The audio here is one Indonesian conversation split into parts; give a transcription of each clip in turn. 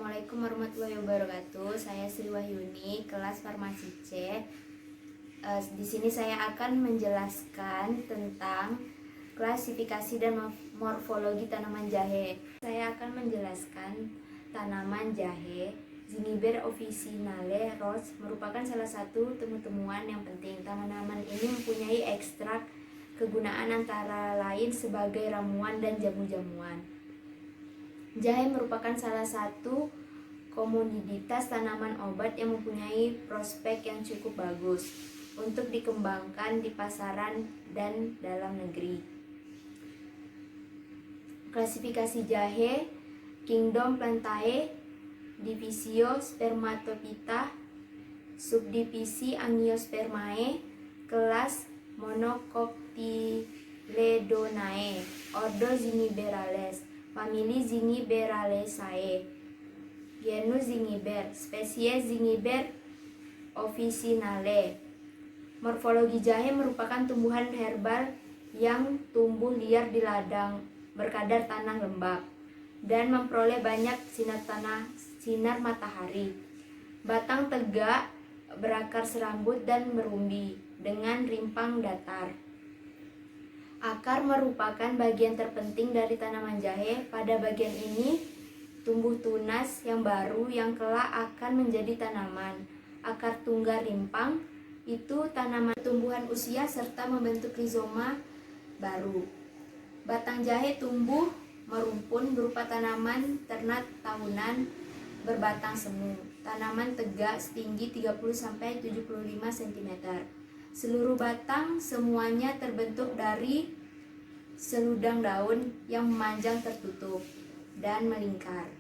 Assalamualaikum warahmatullahi wabarakatuh. Saya Sri Wahyuni, kelas Farmasi C. Di sini saya akan menjelaskan tentang klasifikasi dan morfologi tanaman jahe. Saya akan menjelaskan tanaman jahe. Zingiber officinale Ross merupakan salah satu temuan yang penting. Tanaman ini mempunyai ekstrak kegunaan antara lain sebagai ramuan dan jamu-jamuan. Jahe merupakan salah satu komoditas tanaman obat yang mempunyai prospek yang cukup bagus untuk dikembangkan di pasaran dan dalam negeri. Klasifikasi jahe: Kingdom Plantae, Divisio Spermatophyta, subdivisi Angiospermae, kelas Monocotyledonae, ordo Zingiberales, famili Zingiberaleaceae, genus Zingiber, spesies Zingiber officinale. Morfologi jahe merupakan tumbuhan herbal yang tumbuh liar di ladang berkadar tanah lembab dan memperoleh banyak sinar matahari. Batang tegak, berakar serambut dan berumbi dengan rimpang datar. Akar merupakan bagian terpenting dari tanaman jahe. Pada bagian ini tumbuh tunas yang baru yang kelak akan menjadi tanaman. Akar tunggal rimpang itu tanaman tumbuhan usia serta membentuk rizoma baru. Batang jahe tumbuh merumpun berupa tanaman ternat tahunan berbatang semu. Tanaman tegak setinggi 30-75 cm. Seluruh batang semuanya terbentuk dari seludang daun yang memanjang tertutup dan melingkar.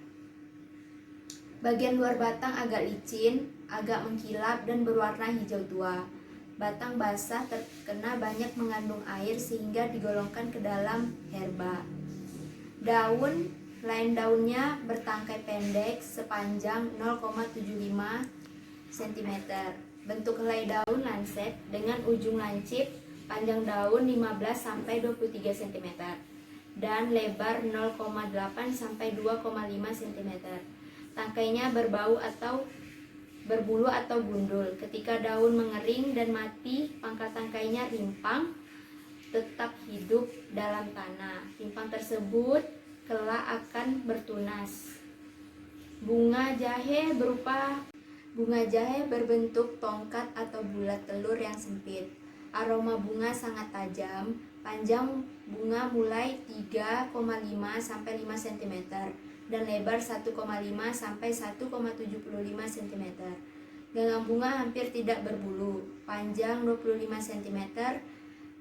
Bagian luar batang agak licin, agak mengkilap dan berwarna hijau tua. Batang basah terkena banyak mengandung air sehingga digolongkan ke dalam herba. Daun, lain daunnya bertangkai pendek sepanjang 0,75 cm. Bentuk helai daun lancet dengan ujung lancip, panjang daun 15-23 cm dan lebar 0,8-2,5 cm. Tangkainya berbau atau berbulu atau gundul. Ketika daun mengering dan mati, pangkal tangkainya rimpang tetap hidup dalam tanah. Rimpang tersebut kelak akan bertunas. Bunga jahe berbentuk tongkat atau bulat telur yang sempit. Aroma bunga sangat tajam. Panjang bunga mulai 3,5-5 cm dan lebar 1,5-1,75 cm. Gangang bunga hampir tidak berbulu, panjang 25 cm.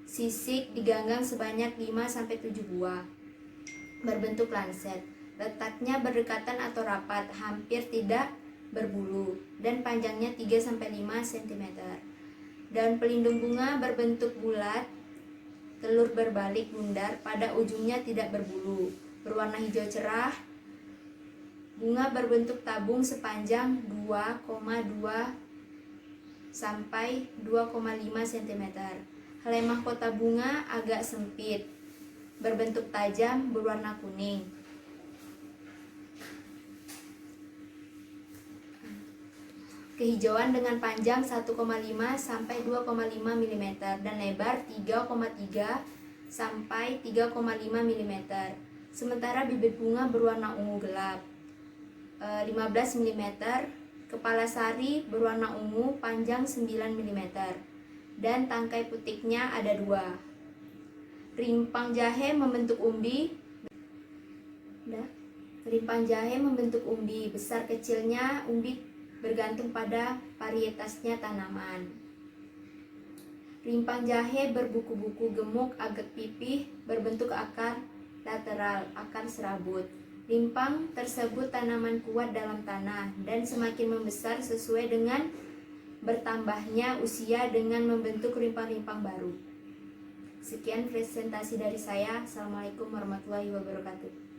Sisik diganggang sebanyak 5-7 buah. Berbentuk lancet. Letaknya berdekatan atau rapat, hampir tidak berbulu dan panjangnya 3-5 cm. Daun pelindung bunga berbentuk bulat, telur berbalik bundar, pada ujungnya tidak berbulu, berwarna hijau cerah. Bunga berbentuk tabung sepanjang 2,2-2,5 cm. Helai mahkota bunga agak sempit, berbentuk tajam, berwarna kuning. Kehijauan dengan panjang 1,5-2,5 mm dan lebar 3,3-3,5 mm. Sementara bibit bunga berwarna ungu gelap 15 mm. Kepala sari berwarna ungu panjang 9 mm dan tangkai putiknya ada 2. Rimpang jahe membentuk umbi. Rimpang jahe membentuk umbi. Besar kecilnya umbi bergantung pada varietasnya tanaman. Rimpang jahe berbuku-buku gemuk, agak pipih, berbentuk akar lateral, akar serabut. Rimpang tersebut tanaman kuat dalam tanah dan semakin membesar sesuai dengan bertambahnya usia dengan membentuk rimpang-rimpang baru. Sekian presentasi dari saya. Assalamualaikum warahmatullahi wabarakatuh.